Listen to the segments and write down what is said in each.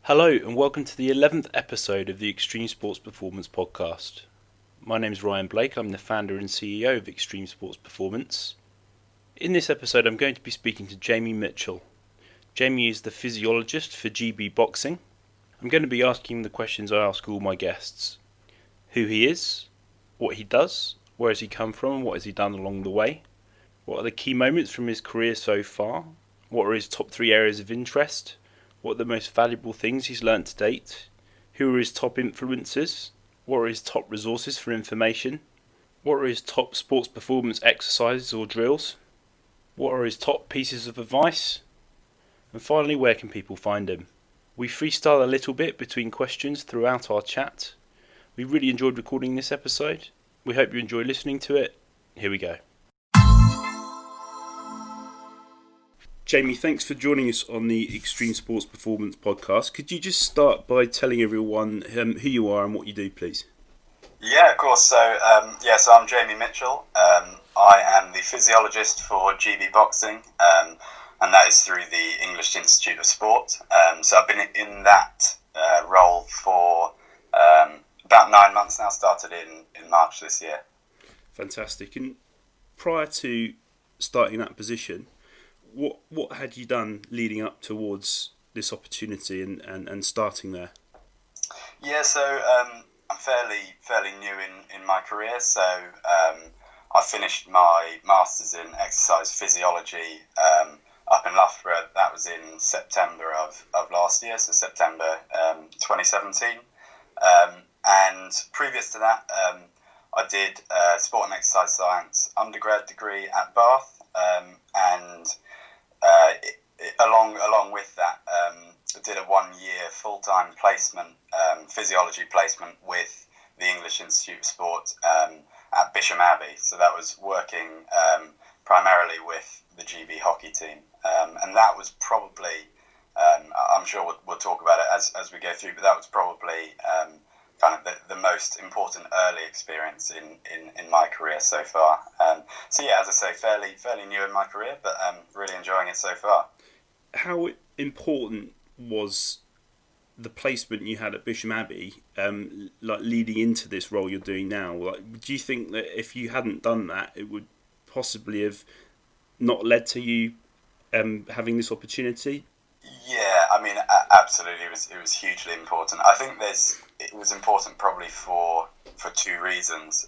Hello and welcome to the 11th episode of the Extreme Sports Performance podcast. My name is Ryan Blake, I'm the founder and CEO of Extreme Sports Performance. In this episode I'm going to be speaking to Jamie Mitchell. Jamie is the physiologist for GB Boxing. I'm going to be asking the questions I ask all my guests. Who he is, what he does, where has he come from, what has he done along the way, what are the key moments from his career so far, what are his top 3 areas of interest, what are the most valuable things he's learnt to date, who are his top influences, what are his top resources for information, what are his top sports performance exercises or drills, what are his top pieces of advice, and finally where can people find him. We freestyle a little bit between questions throughout our chat. We really enjoyed recording this episode. We hope you enjoy listening to it. Here we go. Jamie, thanks for joining us on the Extreme Sports Performance podcast. Could you just start by telling everyone who you are and what you do, please? Yeah, of course. So I'm Jamie Mitchell. I am the physiologist for GB Boxing, and that is through the English Institute of Sport. So I've been in that role for about 9 months now, started in March this year. Fantastic. And prior to starting that position, what had you done leading up towards this opportunity and starting there? Yeah, so I'm fairly new in my career. So I finished my Masters in Exercise Physiology up in Loughborough. That was in September of last year, so September 2017. And previous to that, I did Sport and Exercise Science undergrad degree at Bath, and along with that, I did a 1-year full-time placement, physiology placement with the English Institute of Sport at Bisham Abbey. So that was working primarily with the GB hockey team, and that was probably, I'm sure we'll talk about it as we go through, but that was probably kind of the most important early experience in my career so far. So yeah, as I say, fairly new in my career, but really enjoying it so far. How important was the placement you had at Bisham Abbey, like leading into this role you're doing now? Like, do you think that if you hadn't done that, it would possibly have not led to you having this opportunity? Yeah, I mean, absolutely, it was hugely important. I think it was important probably for 2 reasons.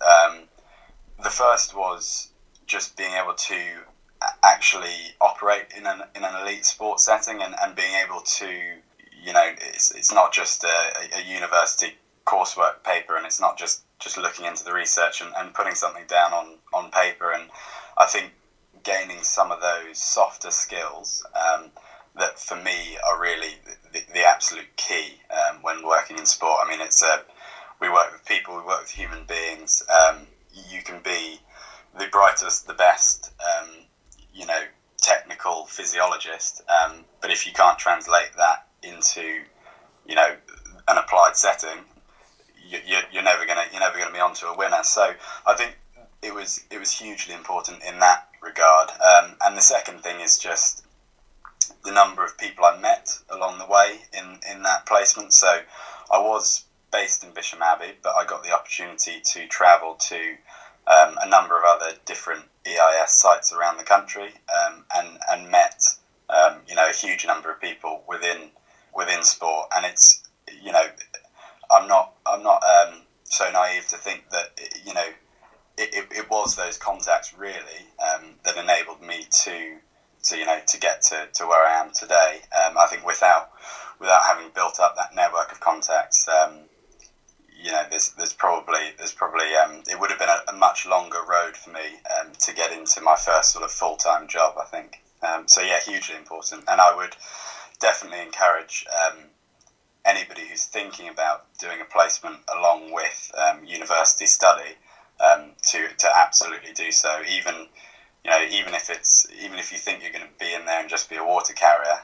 The first was just being able to actually operate in an elite sport setting and being able to, it's not just a university coursework paper, and it's not just looking into the research and putting something down on paper. And I think gaining some of those softer skills that for me are really the absolute key when working in sport. I mean, we work with people, we work with human beings. You can be the brightest, the best, technical physiologist, but if you can't translate that into, an applied setting, you're never gonna be onto a winner. So I think it was hugely important in that regard. And the second thing is just the number of people I met along the way in that placement. So I was based in Bisham Abbey, but I got the opportunity to travel to a number of other different EIS sites around the country, and met a huge number of people within sport. And it's, I'm not so naive to think that it was those contacts really that enabled me to get to where I am today. I think without having built up that network of contacts, there's probably it would have been a much longer road for me to get into my first sort of full-time job, I think. So yeah, hugely important, and I would definitely encourage anybody who's thinking about doing a placement along with university study to absolutely do so. Even if you think you're going to be in there and just be a water carrier,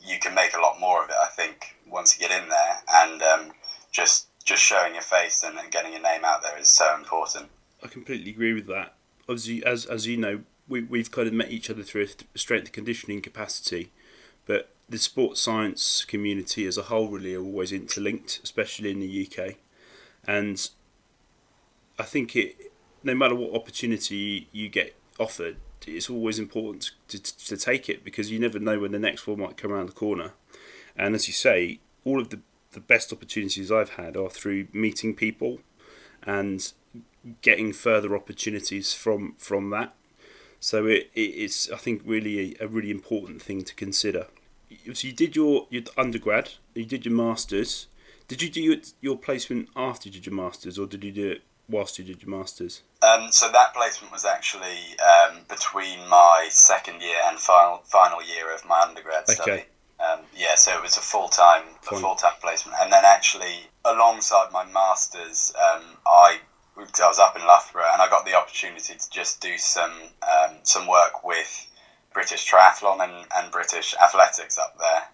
you can make a lot more of it, I think, once you get in there, and just showing your face and getting your name out there is so important. I completely agree with that. Obviously, as you know, we've kind of met each other through a strength and conditioning capacity, but the sports science community as a whole really are always interlinked, especially in the UK. And I think no matter what opportunity you get offered, it's always important to take it, because you never know when the next one might come around the corner. And as you say, all of the best opportunities I've had are through meeting people and getting further opportunities from that. So it's, I think, really a really important thing to consider. So you did your undergrad, you did your masters. Did you do your placement after you did your masters, or did you do it whilst you did your masters? So that placement was actually between my second year and final year of my undergrad study. Okay. So it was a full-time placement, and then actually alongside my masters, I was up in Loughborough, and I got the opportunity to just do some work with British triathlon and British athletics up there.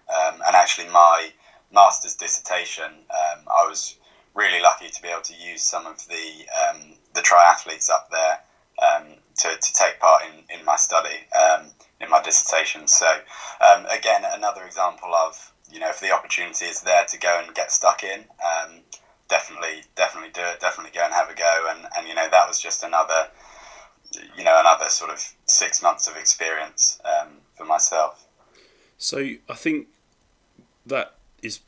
And actually, my master's dissertation, I was really lucky to be able to use some of the triathletes up there to take part in my study, in my dissertation. So again, another example of, if the opportunity is there to go and get stuck in, definitely do it. Definitely go and have a go. And that was just another sort of 6 months of experience for myself. So I think that is,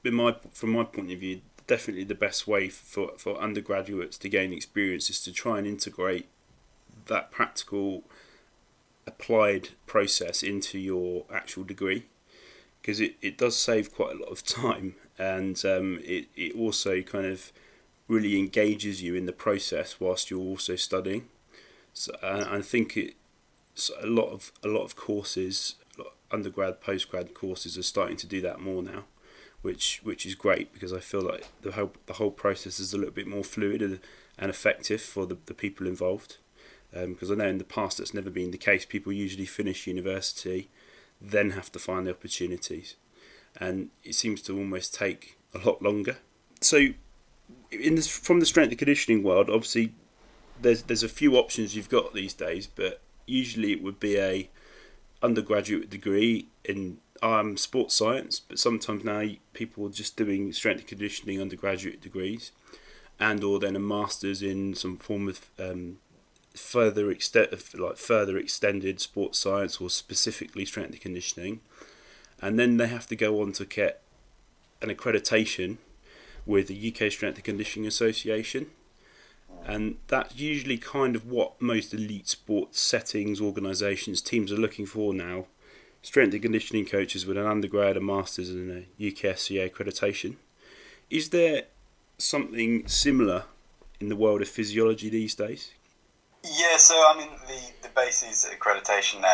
from my point of view, definitely the best way for undergraduates to gain experience is to try and integrate that practical applied process into your actual degree, because it does save quite a lot of time, and it also kind of really engages you in the process whilst you're also studying. So I think it's a lot of courses, undergrad, postgrad courses, are starting to do that more now, which is great, because I feel like the whole process is a little bit more fluid and effective for the people involved. Because I know in the past that's never been the case. People usually finish university, then have to find the opportunities, and it seems to almost take a lot longer. So, from the strength and conditioning world, obviously, there's a few options you've got these days, but usually it would be a undergraduate degree in sports science, but sometimes now people are just doing strength and conditioning undergraduate degrees, and or then a master's in some form of further extended sports science, or specifically strength and conditioning, and then they have to go on to get an accreditation with the UK Strength and Conditioning Association. And that's usually kind of what most elite sports settings, organisations, teams are looking for now. Strength and conditioning coaches with an undergrad, a master's, and a UKSCA accreditation. Is there something similar in the world of physiology these days? Yeah, so I mean, the BASES accreditation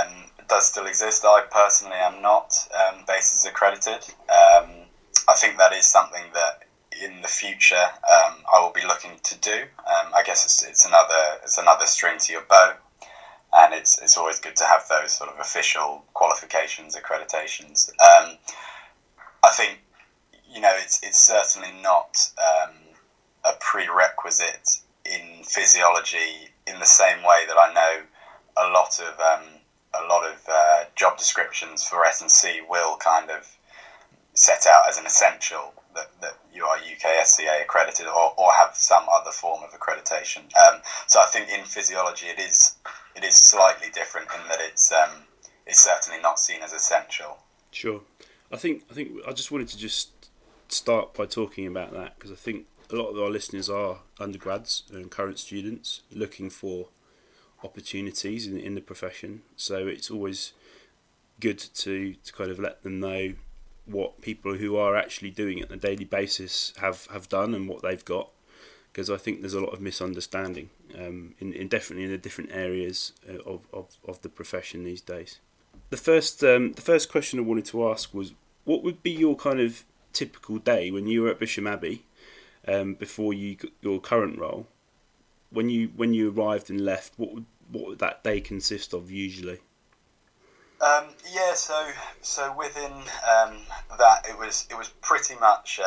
does still exist. I personally am not BASES accredited. I think that is something that in the future I will be looking to do. I guess it's another string to your bow, and it's always good to have those sort of official qualifications, accreditations. I think it's certainly not a prerequisite in physiology in the same way that I know a lot of job descriptions for S&C will kind of set out as an essential that you are UKSCA accredited or have some other form of accreditation. So I think in physiology it is slightly different in that it's certainly not seen as essential. Sure. I think I just wanted to just start by talking about that, because I think a lot of our listeners are undergrads and current students looking for opportunities in the profession. So it's always good to kind of let them know what people who are actually doing it on a daily basis have done and what they've got, because I think there's a lot of misunderstanding in definitely in the different areas of the profession these days. The first question I wanted to ask was, what would be your kind of typical day when you were at Bisham Abbey, before your current role? When you arrived and left, what would that day consist of usually? So within that, it was pretty much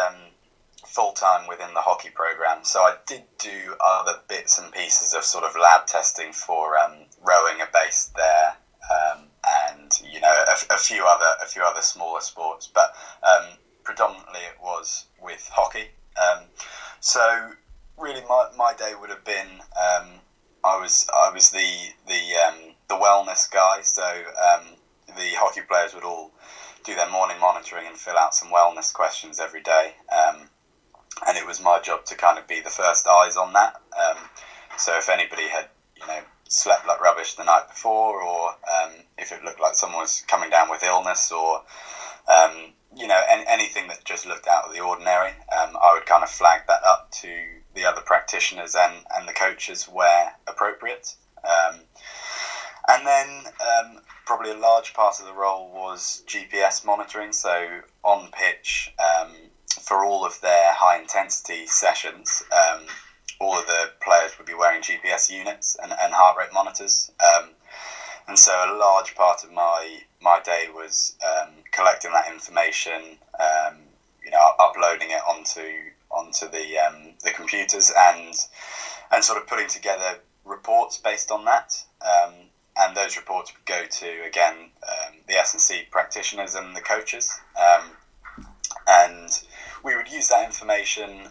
full time within the hockey program. So I did do other bits and pieces of sort of lab testing for rowing a base there, and a a few other smaller sports, but predominantly it was with hockey. So really, my day would have been I was the wellness guy. So the hockey players would all do their morning monitoring and fill out some wellness questions every day, and it was my job to kind of be the first eyes on that. So if anybody had slept like rubbish the night before, or if it looked like someone was coming down with illness, or anything that just looked out of the ordinary, I would kind of flag that up to the other practitioners and the coaches where appropriate. And then probably a large part of the role was GPS monitoring. So on pitch, for all of their high intensity sessions, all of the players would be wearing GPS units and heart rate monitors. And so a large part of my day was collecting that information, uploading it onto the computers and sort of putting together reports based on that. And those reports would go to, again, the S&C practitioners and the coaches. And we would use that information,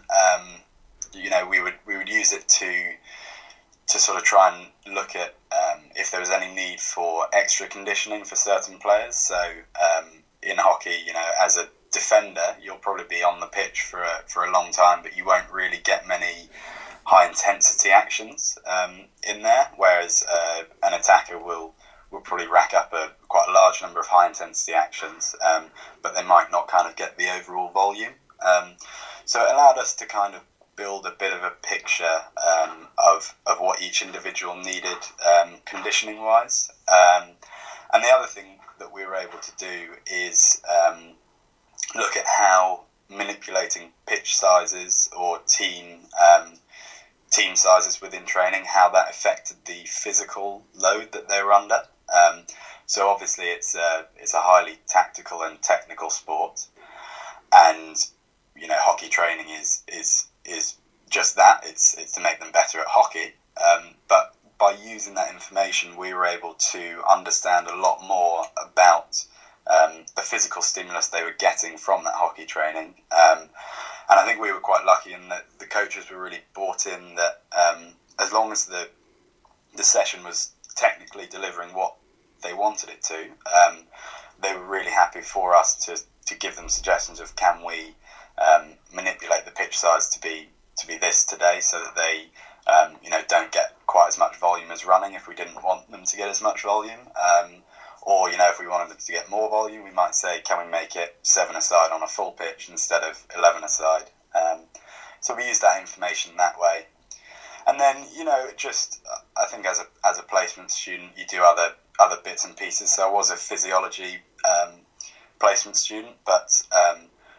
we would use it to sort of try and look at if there was any need for extra conditioning for certain players. So in hockey, as a defender, you'll probably be on the pitch for a long time, but you won't really get many high intensity actions in there, whereas an attacker will probably rack up quite a large number of high intensity actions, but they might not kind of get the overall volume. So it allowed us to kind of build a bit of a picture of what each individual needed conditioning wise. And the other thing that we were able to do is look at how manipulating pitch sizes or team sizes within training, how that affected the physical load that they were under. So obviously it's a highly tactical and technical sport, and hockey training is just that. It's to make them better at hockey. But by using that information, we were able to understand a lot more about the physical stimulus they were getting from that hockey training. And I think we were quite lucky in that the coaches were really bought in that as long as the session was technically delivering what they wanted it to, they were really happy for us to give them suggestions of, can we manipulate the pitch size to be this today, so that they don't get quite as much volume as running if we didn't want them to get as much volume. Or, if we wanted them to get more volume, we might say, can we make it 7-a-side on a full pitch instead of 11-a-side? So we use that information that way. And then, I think as a placement student, you do other bits and pieces. So I was a physiology placement student, but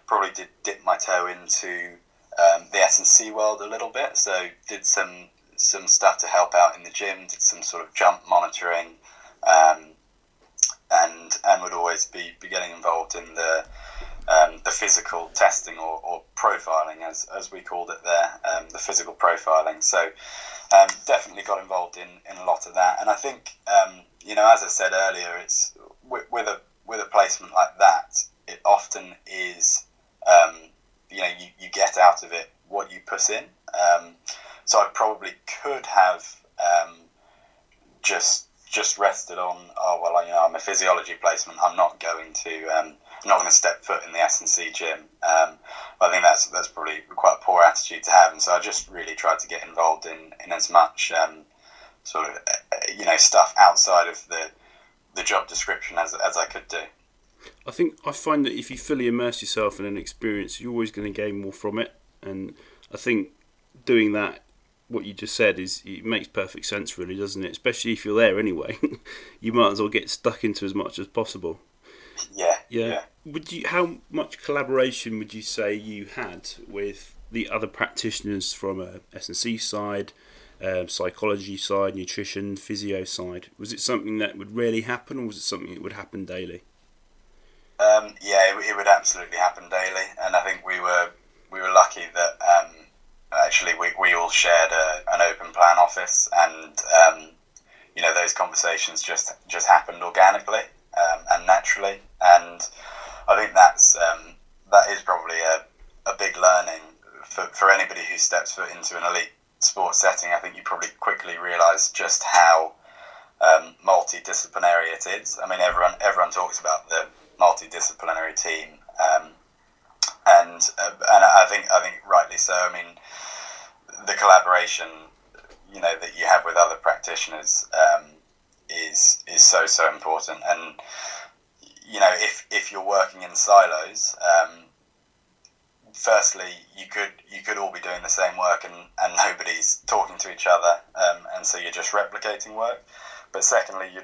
probably did dip my toe into the S&C world a little bit. So did some stuff to help out in the gym, did some sort of jump monitoring, and would always be getting involved in the physical testing or profiling, as we called it there, the physical profiling. So definitely got involved in a lot of that. And I think, as I said earlier, it's with a placement like that, it often is, you get out of it what you put in. So I probably could have just rested on, I'm a physiology placement, I'm not going to step foot in the S&C gym. I think that's probably quite a poor attitude to have, and so I just really tried to get involved in as much stuff outside of the job description as I could do. I find that if you fully immerse yourself in an experience, you're always going to gain more from it, and I think doing that, what you just said, it makes perfect sense, really, doesn't it? Especially if you're there anyway, you might as well get stuck into as much as possible. Yeah. How much collaboration would you say you had with the other practitioners from a S&C side, psychology side, nutrition, physio side? Was it something that would rarely happen, or was it something that would happen daily? It would absolutely happen daily, and I think we were lucky that actually we all shared an open plan office, and those conversations just happened organically, and naturally. And I think that is probably a big learning for anybody who steps foot into an elite sports setting. I think you probably quickly realise just how multidisciplinary it is. I mean, everyone talks about the multidisciplinary team, and I think rightly so. I mean, the collaboration, that you have with other practitioners is so important. And if you're working in silos, firstly, you could all be doing the same work and nobody's talking to each other, and so you're just replicating work. But secondly, you're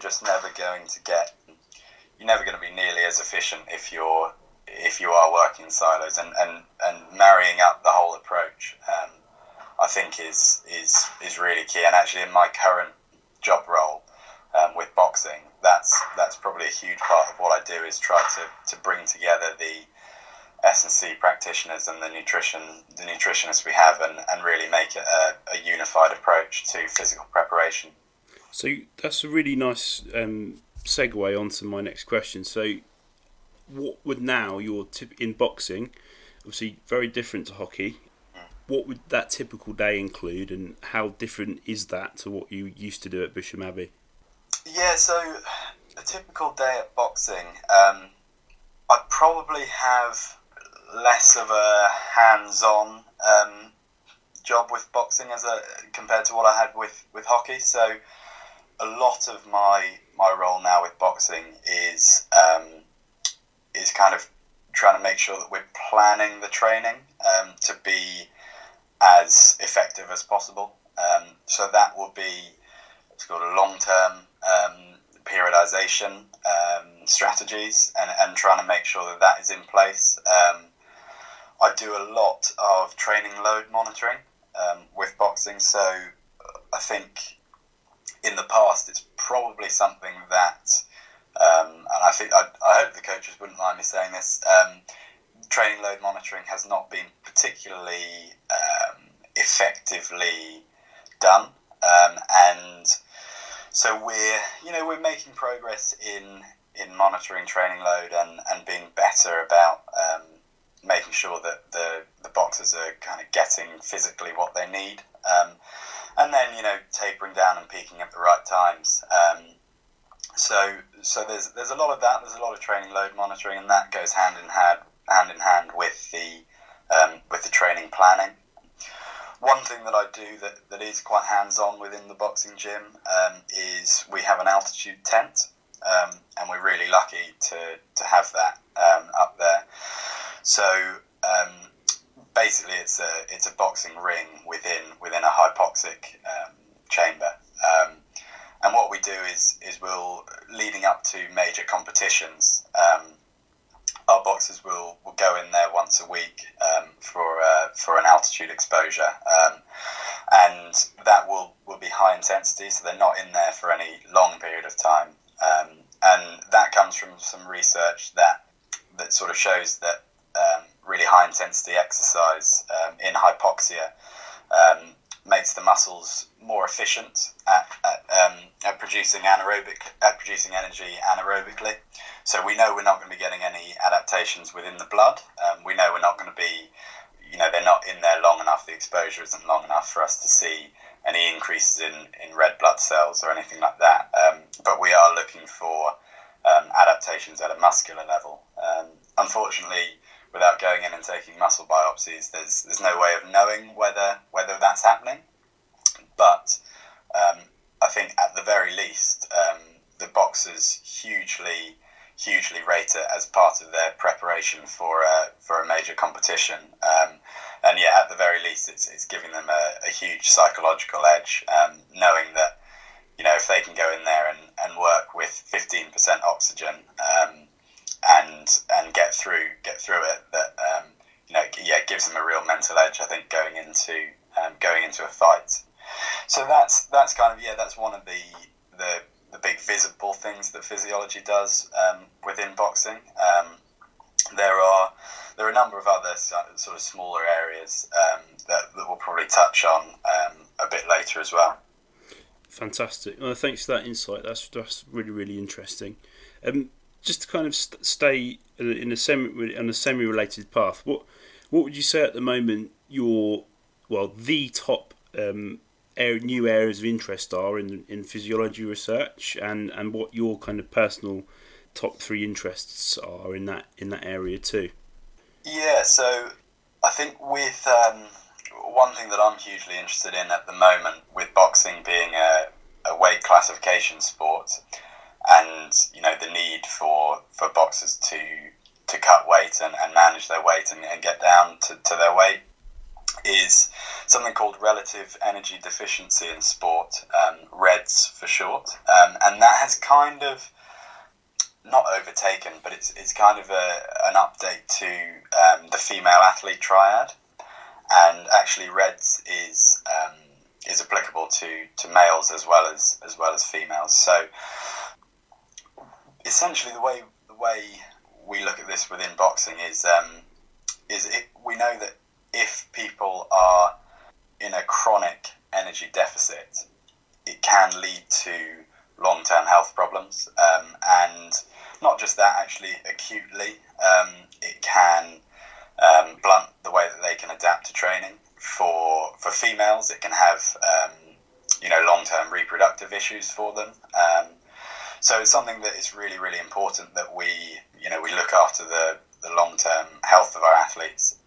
never going to be nearly as efficient if you are working in silos, and marrying up the whole approach, I think is really key. And actually, in my current job role with boxing, that's probably a huge part of what I do, is try to bring together the S&C practitioners and the nutritionists we have, and really make it a unified approach to physical preparation. So that's a really nice segue onto my next question. So what would now your in boxing, obviously very different to hockey, what would that typical day include, and how different is that to what you used to do at Bisham Abbey? Yeah, so a typical day at boxing, I'd probably have less of a hands-on job with boxing compared to what I had with hockey. So a lot of my role now with boxing is kind of trying to make sure that we're planning the training to be as effective as possible. So that will be, it's called a long-term periodization strategies, and trying to make sure that is in place. I do a lot of training load monitoring with boxing, so I think in the past it's probably something that, and I hope the coaches wouldn't mind me saying this, training load monitoring has not been particularly effectively done, and so we're making progress in monitoring training load and being better about making sure that the boxers are kind of getting physically what they need, and then tapering down and peaking at the right times. So there's a lot of that. There's a lot of training load monitoring, and that goes hand in hand with the training planning. One thing that I do that is quite hands-on within the boxing gym is we have an altitude tent, and we're really lucky to have that up there. So basically, it's a boxing ring within a hypoxic chamber, and what we do is leading up to major competitions, our boxers will go in there once a week for an altitude exposure, and that will be high intensity, so they're not in there for any long period of time, and that comes from some research that sort of shows that really high intensity exercise in hypoxia makes the muscles more efficient at producing energy anaerobically. So we know we're not going to be getting any adaptations within the blood. We know we're not going to be, they're not in there long enough. The exposure isn't long enough for us to see any increases in red blood cells or anything like that. But we are looking for adaptations at a muscular level. Unfortunately, without going in and taking muscle biopsies, there's no way of knowing whether that's happening. But I think at the very least, the boxers hugely rate it as part of their preparation for a major competition. And yeah, at the very least, it's giving them a huge psychological edge, knowing that if they can go in there and work with 15% oxygen, and get through it, that it gives them a real mental edge, I think, going into a fight. So that's kind of that's one of the big visible things that physiology does within boxing. There are a number of other sort of smaller areas that we'll probably touch on a bit later as well. Fantastic. Thanks for that insight. That's really, really interesting. just to kind of stay in a semi-related path, what would you say at the moment the top new areas of interest are in physiology research, and what your kind of personal top three interests are in that area too? Yeah, so I think with one thing that I'm hugely interested in at the moment, with boxing being a weight classification sport, and the need for boxers to cut weight and manage their weight and get down to their weight, is something called relative energy deficiency in sport, REDS for short, and that has kind of not overtaken, but it's kind of an update to the female athlete triad, and actually REDS is applicable to males as well as females. So essentially, the way we look at this within boxing is we know that if people are in a chronic energy deficit, it can lead to long-term health problems, and not just that, actually acutely, it can blunt the way that they can adapt to training. For females, it can have long-term reproductive issues for them. So it's something that is really, really important that we look after the long-term health of our athletes.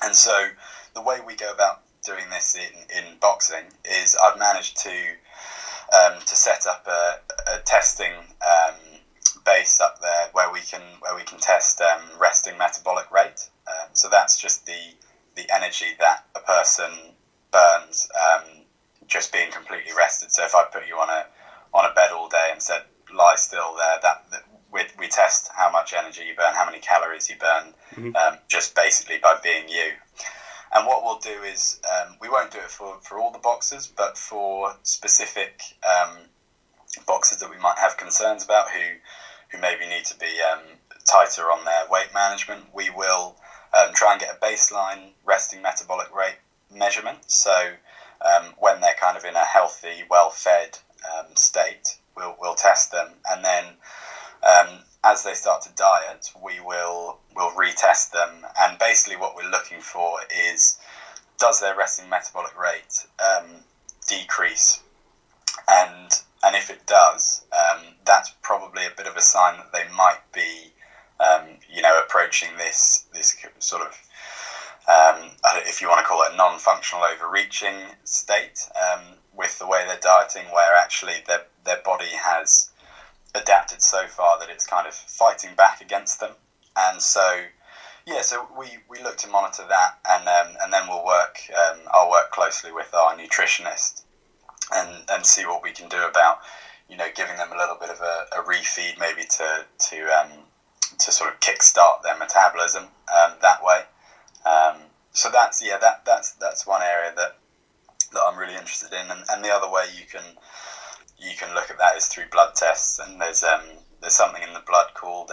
And so the way we go about doing this in boxing is I've managed to set up a testing base up there where we can test resting metabolic rate. So that's just the energy that a person burns just being completely rested. So if I put you on a bed all day and said lie still there, that we test how much energy you burn, how many calories you burn, just basically by being you. And what we'll do is we won't do it for all the boxers, but for specific boxers that we might have concerns about, who maybe need to be tighter on their weight management, we will try and get a baseline resting metabolic rate measurement. So when they're kind of in a healthy, well-fed state, we'll test them, and then as they start to diet, we'll retest them, and basically what we're looking for is, does their resting metabolic rate decrease, and if it does, that's probably a bit of a sign that they might be approaching this sort of if you want to call it a non-functional overreaching state, with the way they're dieting, where actually their body has adapted so far that it's kind of fighting back against them. And so we look to monitor that, and then I'll work closely with our nutritionist and see what we can do about giving them a little bit of a refeed, maybe to sort of kickstart their metabolism that way. So that's one area that I'm really interested in, and the other way you can look at that is through blood tests, and there's something in the blood called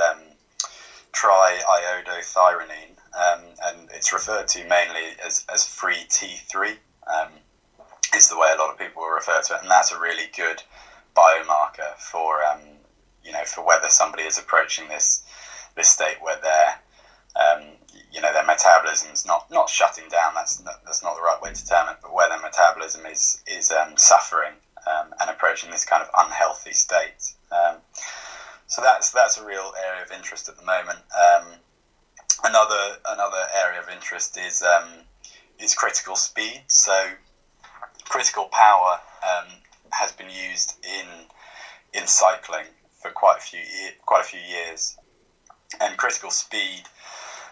triiodothyronine, and it's referred to mainly as free T3, is the way a lot of people will refer to it, and that's a really good biomarker for for whether somebody is approaching this state where their metabolism's not shutting down. That's not the right way to term it, but where their metabolism is suffering and approaching this kind of unhealthy state. So that's a real area of interest at the moment. Another area of interest is critical speed. So critical power has been used in cycling for quite a few years, and critical speed.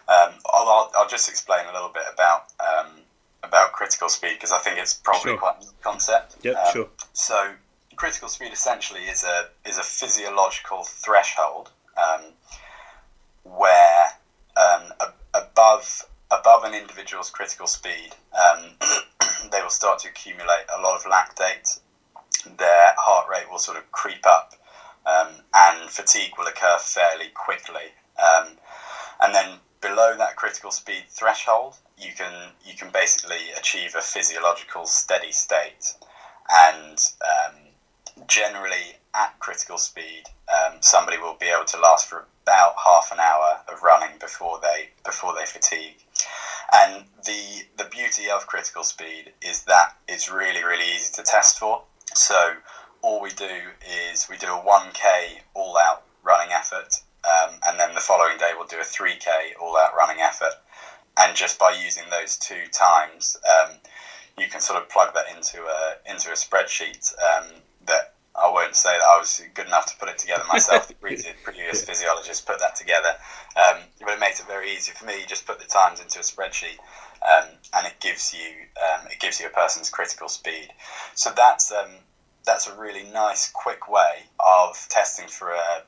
I'll just explain a little bit about critical speed, because I think it's probably quite a new concept. Sure. So critical speed essentially is a physiological threshold where above an individual's critical speed, they will start to accumulate a lot of lactate. Their heart rate will sort of creep up, and fatigue will occur fairly quickly. And then below that critical speed threshold, you can basically achieve a physiological steady state, and generally at critical speed, somebody will be able to last for about half an hour of running before they fatigue. And the beauty of critical speed is that it's really, really easy to test for. So all we do is we do a 1K all-out running effort, and then the following day we'll do a 3K all-out running effort. And just by using those 2 times, you can sort of plug that into a spreadsheet that I won't say that I was good enough to put it together myself. The previous physiologist put that together, but it makes it very easy for me. You just put the times into a spreadsheet, and it gives you a person's critical speed. So that's a really nice, quick way of testing for a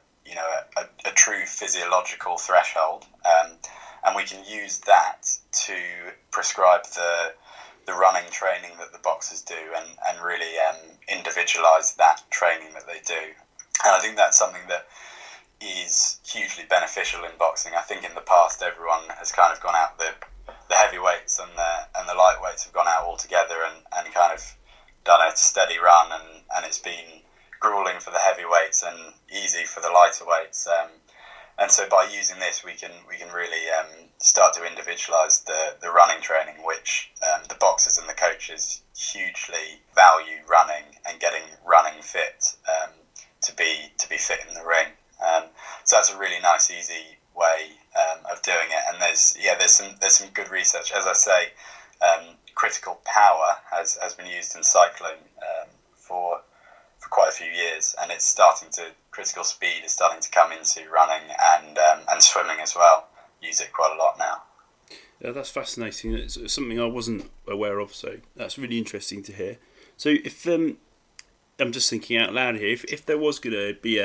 true physiological threshold, and we can use that to prescribe the running training that the boxers do, and really individualise that training that they do. And I think that's something that is hugely beneficial in boxing. I think in the past everyone has kind of gone out, the heavyweights and the lightweights have gone out all together and kind of done a steady run, and it's been grueling for the heavyweights and easy for the lighter weights. And so by using this, we can really start to individualise the running training, which the boxers and the coaches hugely value running and getting running fit to be fit in the ring. So that's a really nice, easy way of doing it. And there's some good research. As I say, critical power has been used in cycling for quite a few years, and critical speed is starting to come into running and swimming as well. Use it quite a lot now. Yeah, that's fascinating. It's something I wasn't aware of, so that's really interesting to hear. So if I'm just thinking out loud here, if there was going to be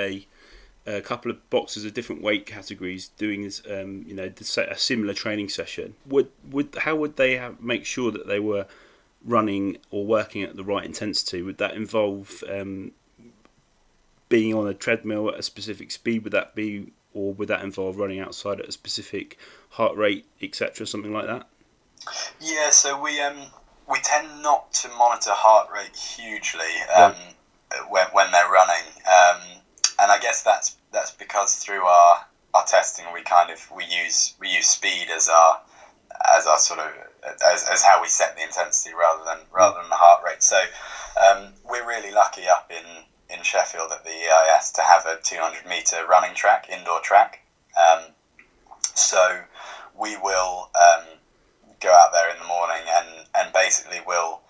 a couple of boxers of different weight categories doing this, a similar training session, how would they make sure that they were running or working at the right intensity? Would that involve being on a treadmill at a specific speed? Would that be, or would that involve running outside at a specific heart rate, etc., something like that? Yeah, so we tend not to monitor heart rate hugely when they're running, and I guess that's because through our testing we use speed as our sort of as how we set the intensity rather than the heart rate. So we're really lucky up in Sheffield at the EIS to have a 200-metre running track, indoor track. So we will go out there in the morning and basically we'll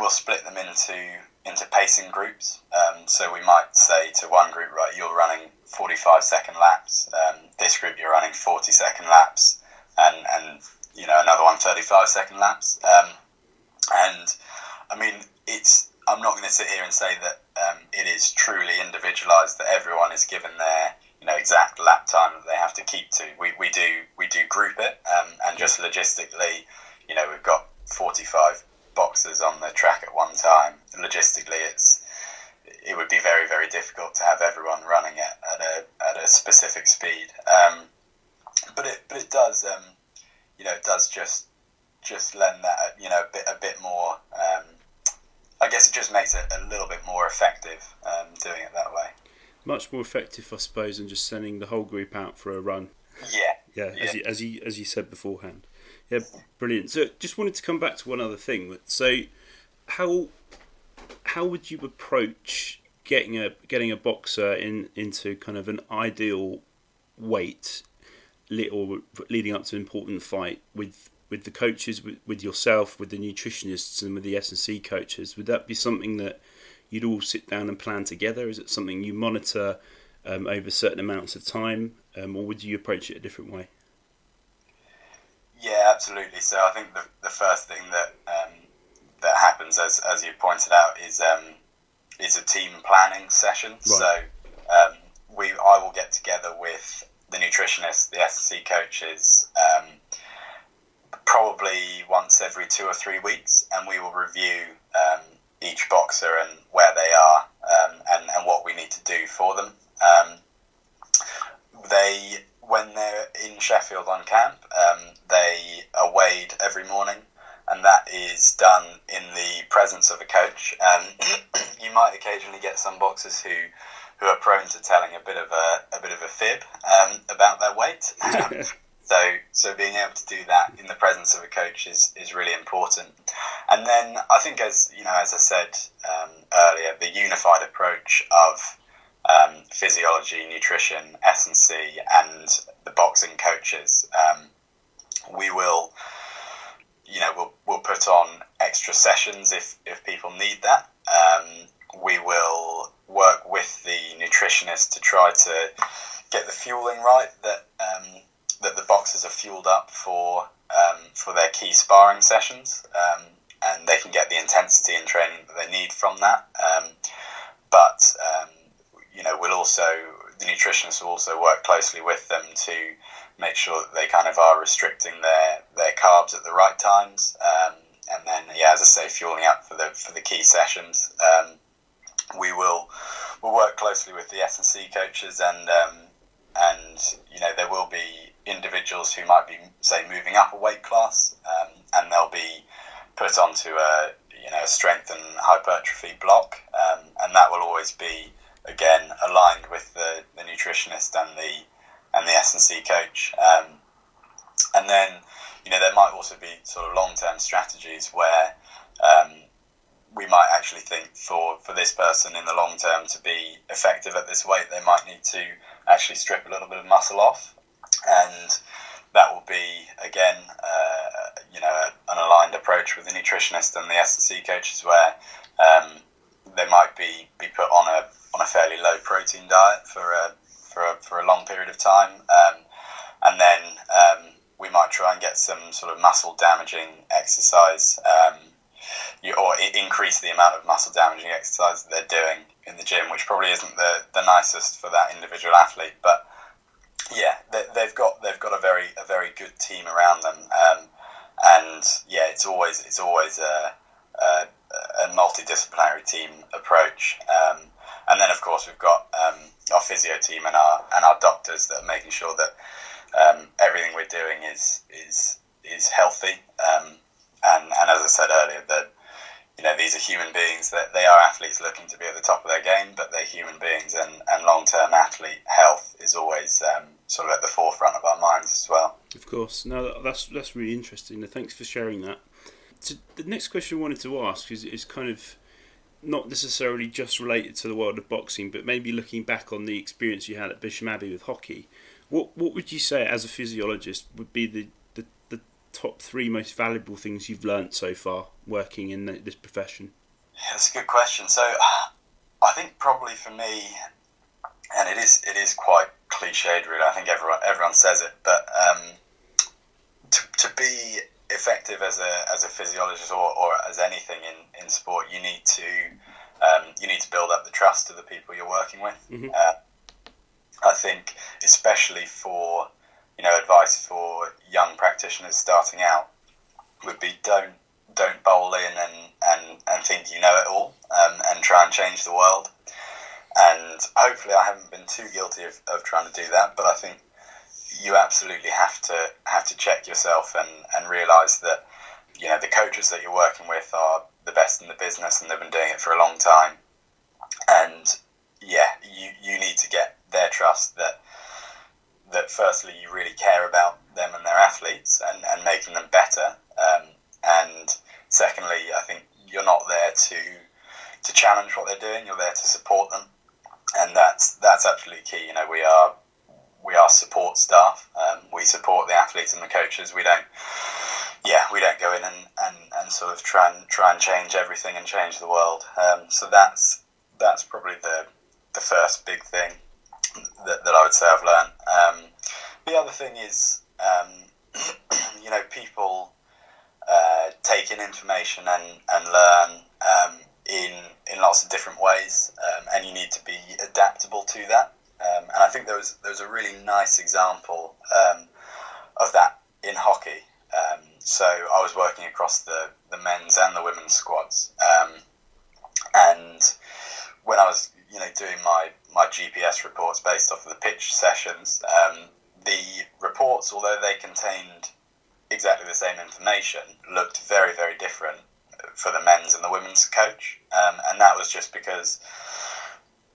split them into pacing groups. So we might say to one group, right, you're running 45-second laps. This group, you're running 40-second laps, and another one 35-second laps. And I mean, I'm not going to sit here and say that it is truly individualised, that everyone is given their exact lap time that they have to keep to. We do group it, and just logistically, we've got 45 boxers on the track at one time. Logistically, it would be very, very difficult to have everyone running at a specific speed. But it does it does just lend that a bit more. I guess it just makes it a little bit more effective doing it that way. Much more effective, I suppose, than just sending the whole group out for a run. Yeah. As you said beforehand. Yeah, brilliant. So, just wanted to come back to one other thing. So, how would you approach getting a boxer into kind of an ideal weight, or leading up to an important fight with the coaches, with yourself, with the nutritionists, and with the S&C coaches? Would that be something that you'd all sit down and plan together? Is it something you monitor over certain amounts of time, or would you approach it a different way? Yeah, absolutely. So I think the first thing that happens, as you pointed out, is a team planning session. Right. So I will get together with the nutritionists, the S&C coaches, probably once every 2 or 3 weeks, and we will review each boxer and where they are, and what we need to do for them. When they're in Sheffield on camp, they are weighed every morning, and that is done in the presence of a coach. You might occasionally get some boxers who are prone to telling a bit of a fib about their weight. So being able to do that in the presence of a coach is really important. And then I think, as I said earlier, the unified approach of physiology, nutrition, S&C, and the boxing coaches, we will, we'll put on extra sessions if people need that. We will work with the nutritionist to try to get the fueling right, that the boxers are fueled up for their key sparring sessions, and they can get the intensity and training that they need from that. But the nutritionist will also work closely with them to make sure that they kind of are restricting their carbs at the right times, and then, as I say, fueling up for the key sessions. We'll work closely with the S&C coaches, and there will be individuals who might be, say, moving up a weight class, and they'll be put onto a strength and hypertrophy block, and that will always be, again, aligned with the nutritionist and the S&C coach. And then there might also be sort of long-term strategies where we might actually think for this person in the long term to be effective at this weight, they might need to actually strip a little bit of muscle off, and that will be, again, an aligned approach with the nutritionist and the S&C coaches, where they might be put on a fairly low protein diet for a long period of time, and then we might try and get some sort of muscle damaging exercise, or increase the amount of muscle damaging exercise that they're doing in the gym, which probably isn't the nicest for that individual athlete. But they've got a very good team around them, and it's always a multidisciplinary team approach. And then, of course, we've got our physio team and our doctors that are making sure that everything we're doing is healthy. And as I said earlier, that these are human beings, that they are athletes looking to be at the top of their game, but they're human beings, and long-term athlete health is always sort of at the forefront of our minds as well. Of course. No, that's really interesting. Thanks for sharing that. So the next question I wanted to ask is kind of not necessarily just related to the world of boxing, but maybe looking back on the experience you had at Bisham Abbey with hockey. What would you say, as a physiologist, would be the top 3 most valuable things you've learnt so far working in this profession? Yeah, that's a good question. So I think probably for me, and it is quite cliched really, I think everyone says it, but to be effective as a physiologist or as anything in sport, you need to build up the trust of the people you're working with. Mm-hmm. I think especially for advice for young practitioners starting out would be don't bowl in and think you know it all, and try and change the world. And hopefully I haven't been too guilty of trying to do that, but I think you absolutely have to check yourself and realise that the coaches that you're working with are the best in the business, and they've been doing it for a long time. And you need to get their trust that firstly you really care about them and their athletes and making them better, and secondly I think you're not there to challenge what they're doing, you're there to support them, and that's absolutely key. We are support staff. We support the athletes and the coaches. We don't go in and sort of try and change everything and change the world. So that's probably the first big thing that I would say I've learned. The other thing is, people take in information and learn in lots of different ways, and you need to be adaptable to that. And I think there was a really nice example of that in hockey. So I was working across the men's and the women's squads, and when I was doing my GPS reports based off of the pitch sessions, the reports, although they contained exactly the same information, looked very, very different for the men's and the women's coach, and that was just because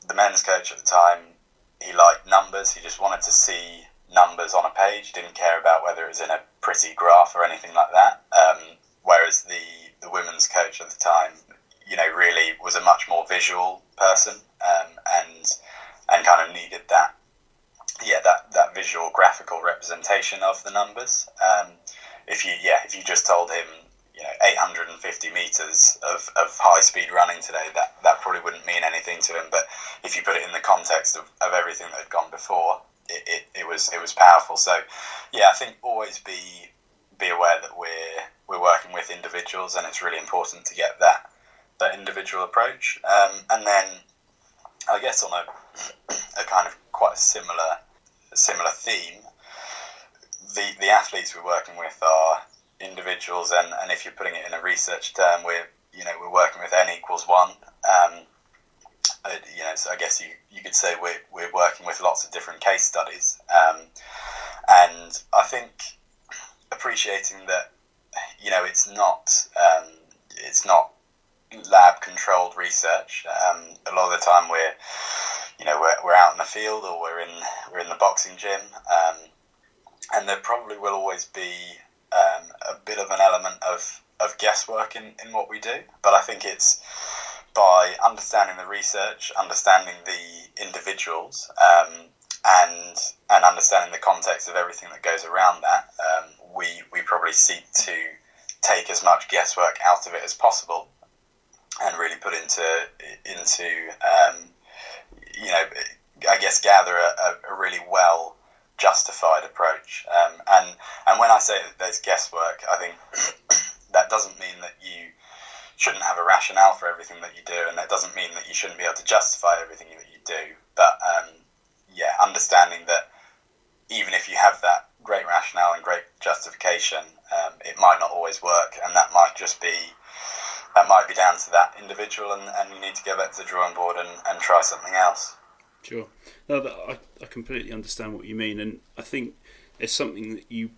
the men's coach at the time, he liked numbers. He just wanted to see numbers on a page. He didn't care about whether it was in a pretty graph or anything like that. Whereas the women's coach at the time, really was a much more visual person, and kind of needed that visual graphical representation of the numbers. If you just told him 850 meters of high speed running today, that probably wouldn't mean anything to him. But if you put it in the context of everything that had gone before, it was powerful. So I think always be aware that we're working with individuals, and it's really important to get that individual approach. And then I guess on a kind of quite a similar theme, the athletes we're working with are individuals, and if you're putting it in a research term, we're working with n equals 1. So I guess you could say we're working with lots of different case studies, and I think appreciating that it's not lab controlled research. A lot of the time we're out in the field, or we're in the boxing gym, and there probably will always be a bit of an element of guesswork in what we do. But I think it's by understanding the research, understanding the individuals, and understanding the context of everything that goes around that, we probably seek to take as much guesswork out of it as possible, and really put into I guess gather a really well justified approach. And when I say that there's guesswork, I think that doesn't mean that you shouldn't have a rationale for everything that you do, and that doesn't mean that you shouldn't be able to justify everything that you do. But understanding that even if you have that great rationale and great justification, it might not always work, and that might be down to that individual, and you need to go back to the drawing board and try something else. Sure. No, I completely understand what you mean, and I think it's something that you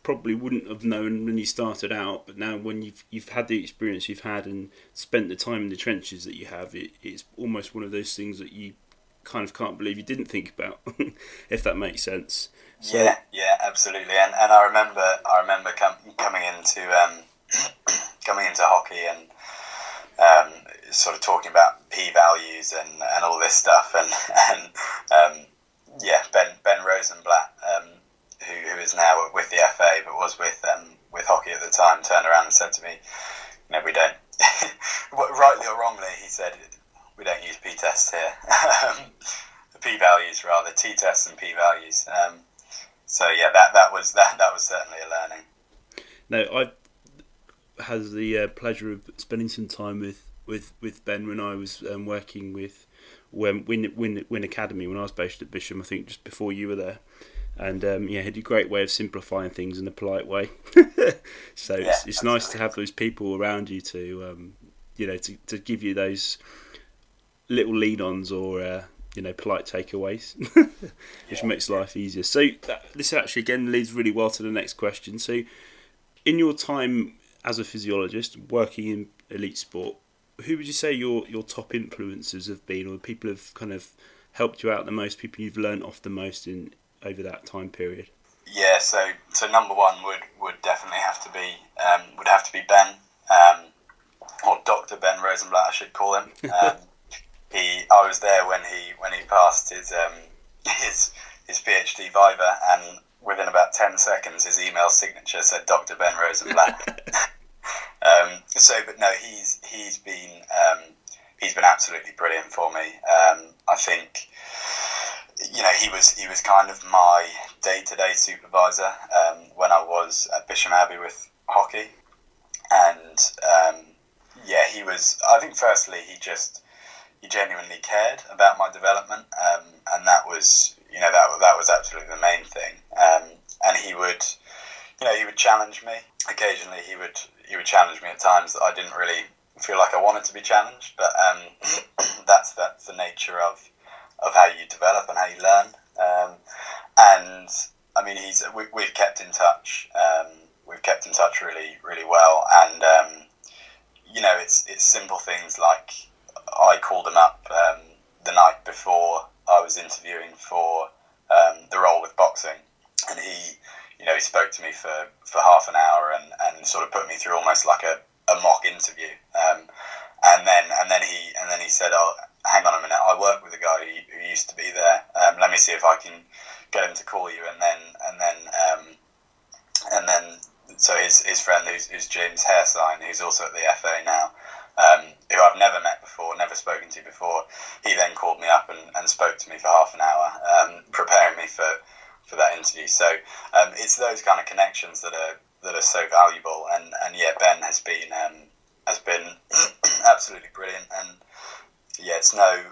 probably wouldn't have known when you started out, but now when you've had the experience you've had and spent the time in the trenches that you have, it's almost one of those things that you kind of can't believe you didn't think about, if that makes sense. So, yeah, absolutely. And I remember coming into hockey and sort of talking about P-values and all this stuff, and Ben Rosenblatt, who is now with the FA but was with hockey at the time, turned around and said to me, we don't, rightly or wrongly, he said, we don't use P-tests here. P-values rather, T-tests and P-values. That was certainly a learning. No, I had the pleasure of spending some time with Ben when I was working with Win Academy when I was based at Bisham, I think just before you were there. And he had a great way of simplifying things in a polite way. So it's nice to have those people around you to to give you those little lead-ons or polite takeaways, which makes life easier. So this actually again leads really well to the next question. So in your time as a physiologist working in elite sport, who would you say your top influences have been, or the people who've kind of helped you out the most, people you've learnt off the most in over that time period? Yeah, so number one would definitely have to be Ben, or Dr. Ben Rosenblatt, I should call him. I was there when he passed his PhD viva, and within about 10 seconds his email signature said Dr. Ben Rosenblatt. But no, he's been absolutely brilliant for me. I think he was kind of my day-to-day supervisor when I was at Bisham Abbey with hockey, and he was. I think firstly he genuinely cared about my development, and that was that was absolutely the main thing. And he would challenge me occasionally. He would challenge me at times that I didn't really feel like I wanted to be challenged, but that's the nature of how you develop and how you learn. And I mean, we've kept in touch. We've kept in touch really, really well, and it's simple things like I called him up the night before I was interviewing for the role with boxing, and he spoke to me for half an hour and sort of put me through almost like a mock interview, and then he said, "Oh, hang on a minute, I work with a guy who used to be there. Let me see if I can get him to call you." And then so his friend who's James Hairsign, who's also at the FA now, who I've never met before, never spoken to before, he then called me up and spoke to me for half an hour, preparing me for that interview. So it's those kind of connections that are so valuable. And yeah, Ben has been absolutely brilliant. And yeah, it's no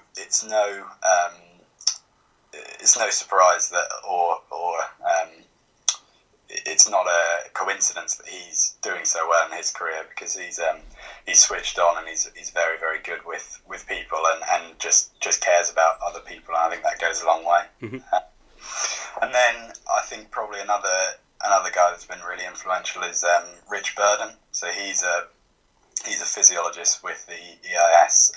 surprise that it's not a coincidence that he's doing so well in his career, because he's switched on, and he's very, very good with people, and just cares about other people, and I think that goes a long way. Mm-hmm. And then I think probably another guy that's been really influential is Rich Burden. So he's a physiologist with the EIS,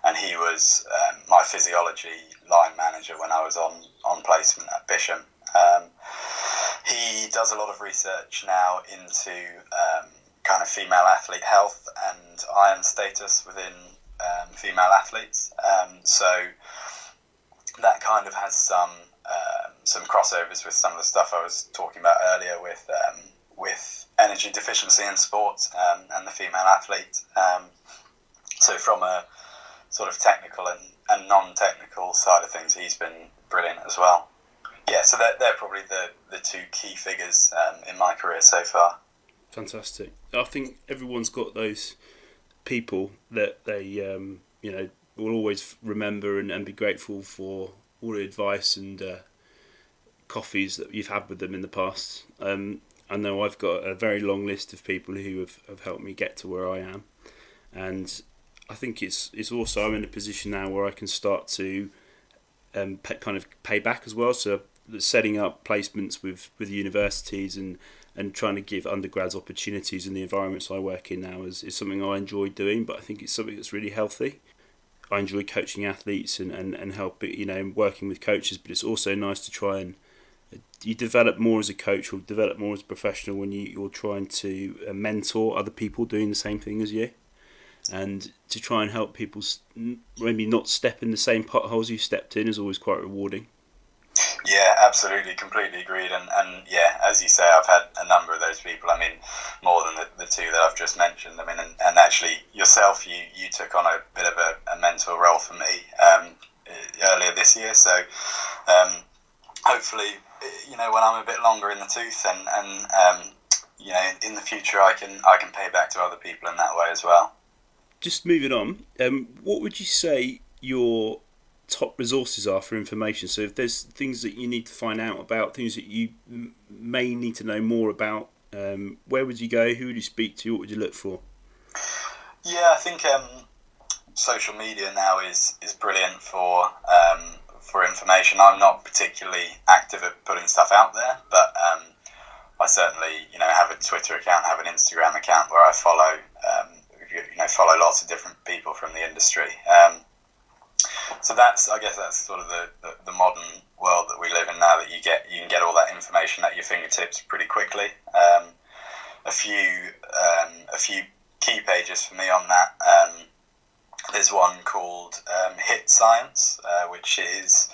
and he was my physiology line manager when I was on placement at Bisham. He does a lot of research now into kind of female athlete health and iron status within female athletes. So that kind of has some crossovers with some of the stuff I was talking about earlier with energy deficiency in sport and the female athlete. So from a sort of technical and non-technical side of things, he's been brilliant as well. Yeah, so they're probably the two key figures in my career so far. Fantastic. I think everyone's got those people that they will always remember and be grateful for all the advice and coffees that you've had with them in the past. I know I've got a very long list of people who have helped me get to where I am, and I think it's also, I'm in a position now where I can start to kind of pay back as well. So setting up placements with universities and trying to give undergrads opportunities in the environments I work in now is something I enjoy doing, but I think it's something that's really healthy. I enjoy coaching athletes and helping, working with coaches, but it's also nice to try and you develop more as a coach or develop more as a professional when you're trying to mentor other people doing the same thing as you, and to try and help people maybe not step in the same potholes you stepped in is always quite rewarding. Yeah, absolutely, completely agreed. And yeah, as you say, I've had a number of those people. I mean, more than the two that I've just mentioned. I mean, and actually yourself, you took on a bit of a mentor role for me earlier this year. So hopefully, when I'm a bit longer in the tooth and in the future, I can pay back to other people in that way as well. Just moving on, what would you say your top resources are for information? So if there's things that you need to find out about, things that you may need to know more about, where would you go? Who would you speak to? What would you look for? Yeah, I think social media now is brilliant for information. I'm not particularly active at putting stuff out there, but I certainly have a Twitter account, have an Instagram account where I follow lots of different people from the industry. So I guess that's sort of the modern world that we live in now, that you can get all that information at your fingertips pretty quickly. A few key pages for me on that. There's one called Hit Science, which is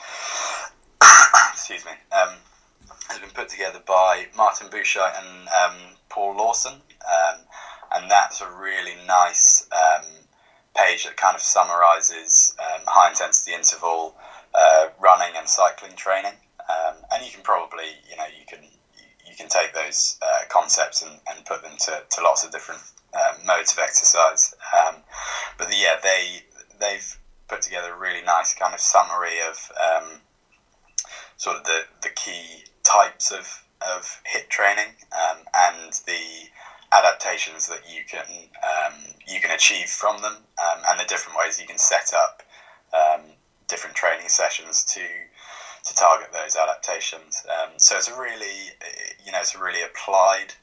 excuse me, has been put together by Martin Bouchard and Paul Lawson, and that's a really nice page that kind of summarises high intensity interval running and cycling training, and you can probably you can take those concepts and put them to lots of different modes of exercise, but they've put together a really nice kind of summary of sort of the key types of HIIT training and the adaptations that you can achieve from them, and the different ways you can set up different training sessions to target those adaptations. So it's a really applied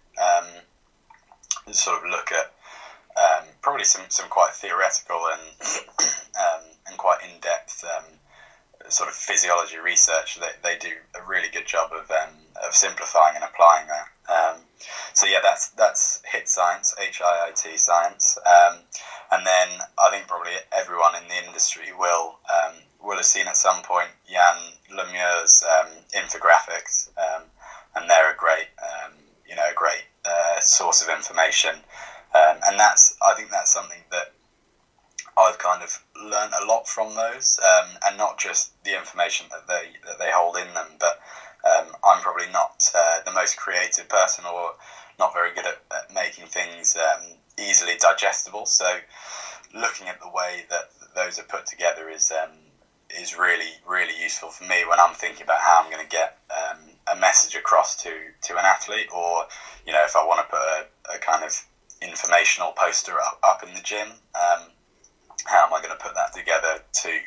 sort of look at probably some quite theoretical and quite in-depth sort of physiology research. They do a really good job of simplifying and applying that. So yeah, that's HIIT science, HIIT science, and then I think probably everyone in the industry will have seen at some point Jan Lemieux's infographics, and they're a great source of information, and I think that's something that I've kind of learned a lot from those, and not just the information that they hold in them, but I'm probably not the most creative person, or not very good at making things easily digestible. So looking at the way that those are put together is really, really useful for me when I'm thinking about how I'm going to get a message across to an athlete, or if I want to put a kind of informational poster up in the gym. How am I going to put that together to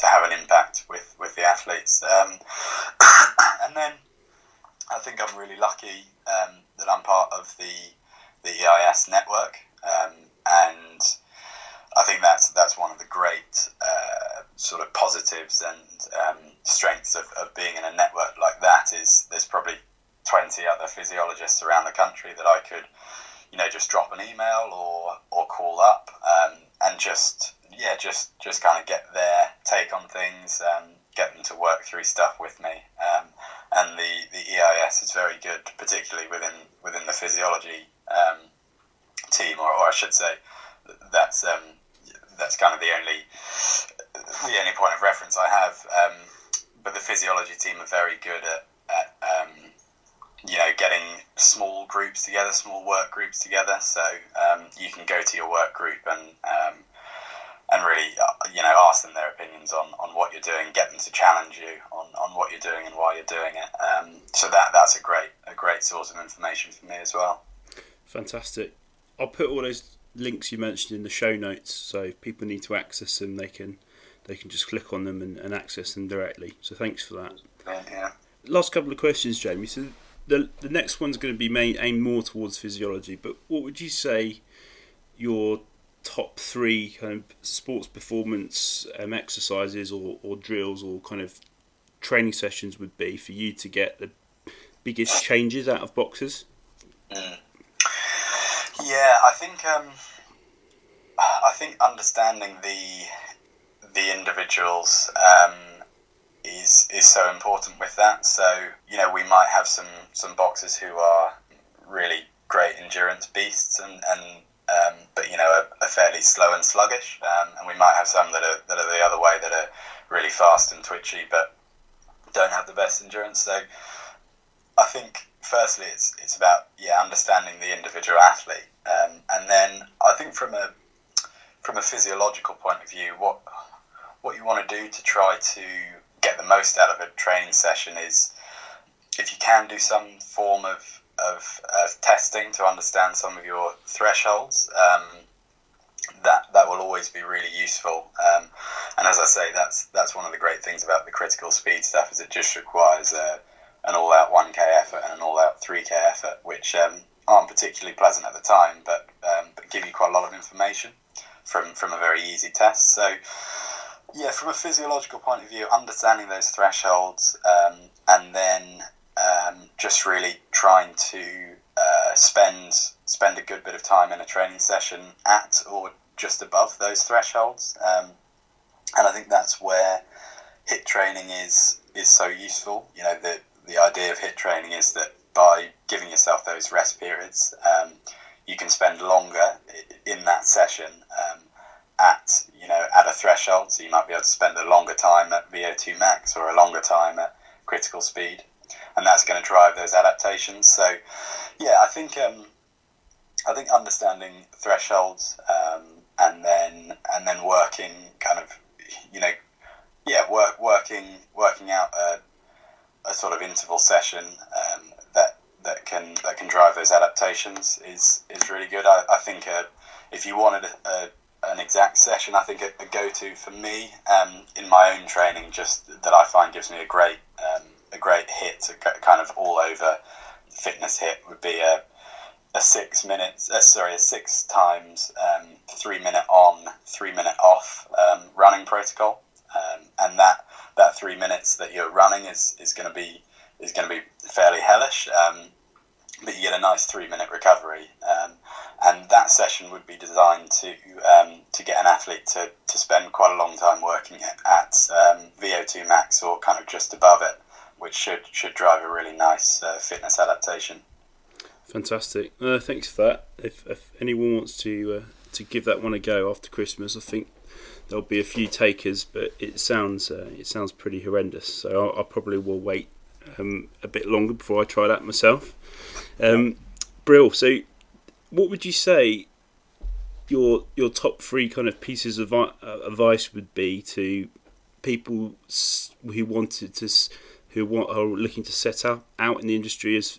have an impact with the athletes? And then I think I'm really lucky that I'm part of the EIS network, and I think that's one of the great sort of positives and strengths of being in a network like that. Is there's probably 20 other physiologists around the country that I could just drop an email or call up, and just kind of get their take on things, get them to work through stuff with me. And the EIS is very good, particularly within the physiology team, or I should say that's kind of the only point of reference I have. But the physiology team are very good at getting small groups together, small work groups together. So you can go to your work group and really ask them their opinions on what you're doing, get them to challenge you on what you're doing and why you're doing it. So that's a great source of information for me as well. Fantastic. I'll put all those links you mentioned in the show notes, so if people need to access them, they can just click on them and access them directly. So thanks for that. Yeah. Last couple of questions, Jamie. So the next one's going to be aimed more towards physiology, but what would you say your top 3 kind of sports performance exercises or drills or kind of training sessions would be for you to get the biggest changes out of boxers? Yeah, I think understanding the individuals is so important with that. So we might have some boxers who are really great endurance beasts and but are fairly slow and sluggish, and we might have some that are the other way, that are really fast and twitchy but don't have the best endurance. So I think firstly it's about understanding the individual athlete, and then I think from a physiological point of view, what you want to do to try to get the most out of a training session is, if you can, do some form of testing to understand some of your thresholds. That will always be really useful. And as I say, that's one of the great things about the critical speed stuff, is it just requires an all-out 1K effort and an all-out 3K effort, which aren't particularly pleasant at the time, but give you quite a lot of information from a very easy test. So yeah, from a physiological point of view, understanding those thresholds, and then just really trying to spend a good bit of time in a training session at or just above those thresholds, and I think that's where HIIT training is so useful. The idea of HIIT training is that by giving yourself those rest periods, you can spend longer in that session at a threshold. So you might be able to spend a longer time at VO2 max or a longer time at critical speed, and that's going to drive those adaptations. So yeah, I think understanding thresholds, and then working kind of working out a sort of interval session that can drive those adaptations is really good. I think if you wanted an exact session, I think a go-to for me in my own training, just that I find gives me a great HIIT, a kind of all over fitness HIIT, would be a 6 minutes, a 6 times 3 minute on, 3 minute off running protocol, and that 3 minutes that you're running is going to be fairly hellish, but you get a nice 3 minute recovery, and that session would be designed to get an athlete to spend quite a long time working at VO2 max or kind of just above it, which should drive a really nice fitness adaptation. Fantastic. Thanks for that. If anyone wants to give that one a go after Christmas, I think there'll be a few takers, but it sounds pretty horrendous. So I probably will wait a bit longer before I try that myself. Brill. So, what would you say your top three kind of pieces of advice would be to people who are looking to set out in the industry as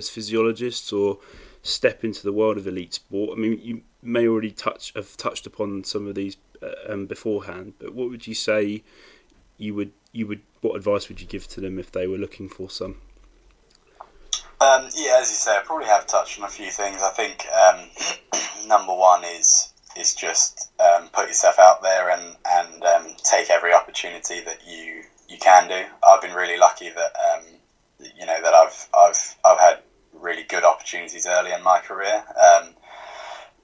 physiologists or step into the world of elite sport? I mean, you may already have touched upon some of these beforehand, but what would you say what advice would you give to them if they were looking for some? Yeah, as you say, I probably have touched on a few things. I think number one is just put yourself out there and take every opportunity that you can do. I've been really lucky that I've had really good opportunities early in my career.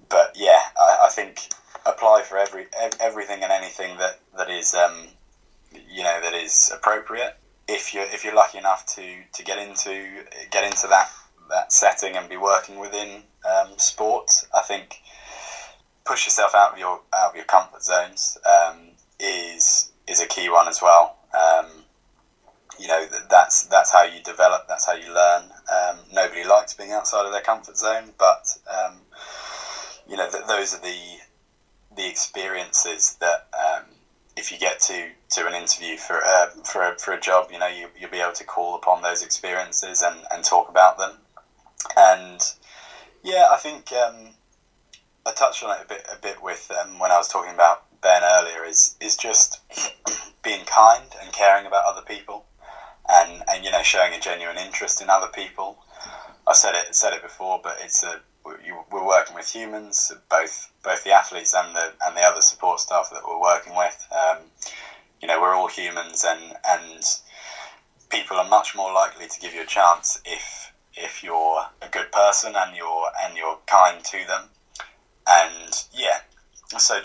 But yeah, I think apply for everything and anything that is appropriate. If you're lucky enough to get into that setting and be working within sport, I think push yourself out of your comfort zones is a key one as well. That's how you develop. That's how you learn. Nobody likes being outside of their comfort zone, but those are the experiences that if you get to an interview for a job, you'll be able to call upon those experiences and talk about them. And yeah, I think I touched on it a bit with when I was talking about Ben earlier. Is just being kind and caring about other people, and showing a genuine interest in other people. I said it before, but we're working with humans, both the athletes and the other support staff that we're working with. We're all humans, and people are much more likely to give you a chance if you're a good person and you're kind to them. And yeah, so I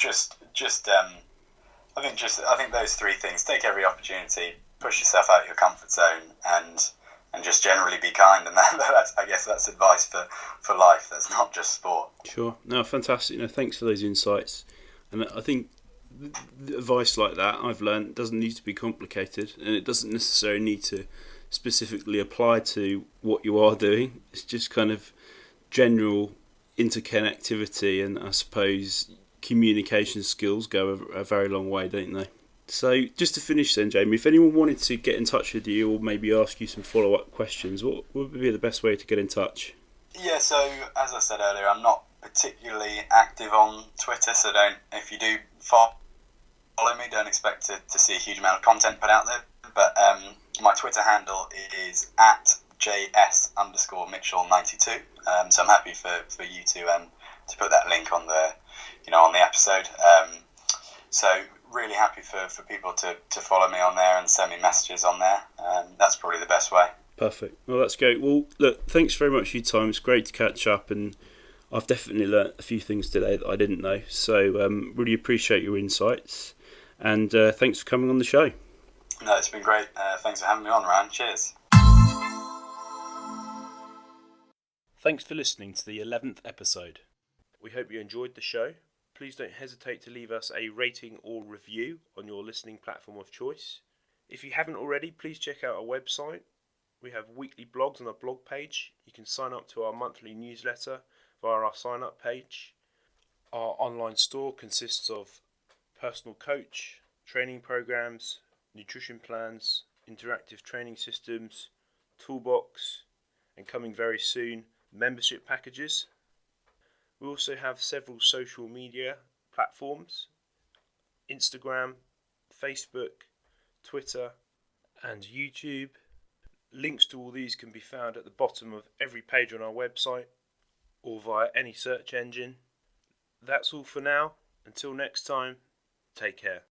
think those three things: take every opportunity, push yourself out of your comfort zone, and just generally be kind. And I guess that's advice for life. That's not just sport. Sure. No, fantastic. No, thanks for those insights. And I think advice like that, I've learned, doesn't need to be complicated, and it doesn't necessarily need to specifically apply to what you are doing. It's just kind of general interconnectivity, and I suppose communication skills go a very long way, don't they? So just to finish then, Jamie, if anyone wanted to get in touch with you or maybe ask you some follow-up questions, what would be the best way to get in touch? Yeah, so as I said earlier, I'm not particularly active on Twitter, so if you do follow me, don't expect to see a huge amount of content put out there. But my Twitter handle is @JS_Mitchell92. So I'm happy for you to put that link on the episode. So really happy for people to follow me on there and send me messages on there. That's probably the best way. Perfect. Well, that's great. Well, look, thanks very much for your time. It's great to catch up, and I've definitely learnt a few things today that I didn't know. So really appreciate your insights, and thanks for coming on the show. No, it's been great. Thanks for having me on, Ryan. Cheers. Thanks for listening to the 11th episode. We hope you enjoyed the show. Please don't hesitate to leave us a rating or review on your listening platform of choice. If you haven't already, please check out our website. We have weekly blogs on our blog page. You can sign up to our monthly newsletter via our sign up page. Our online store consists of personal coach, training programs, nutrition plans, interactive training systems, toolbox, and coming very soon, membership packages. We also have several social media platforms: Instagram, Facebook, Twitter, and YouTube. Links to all these can be found at the bottom of every page on our website. or via any search engine. That's all for now. Until next time, take care.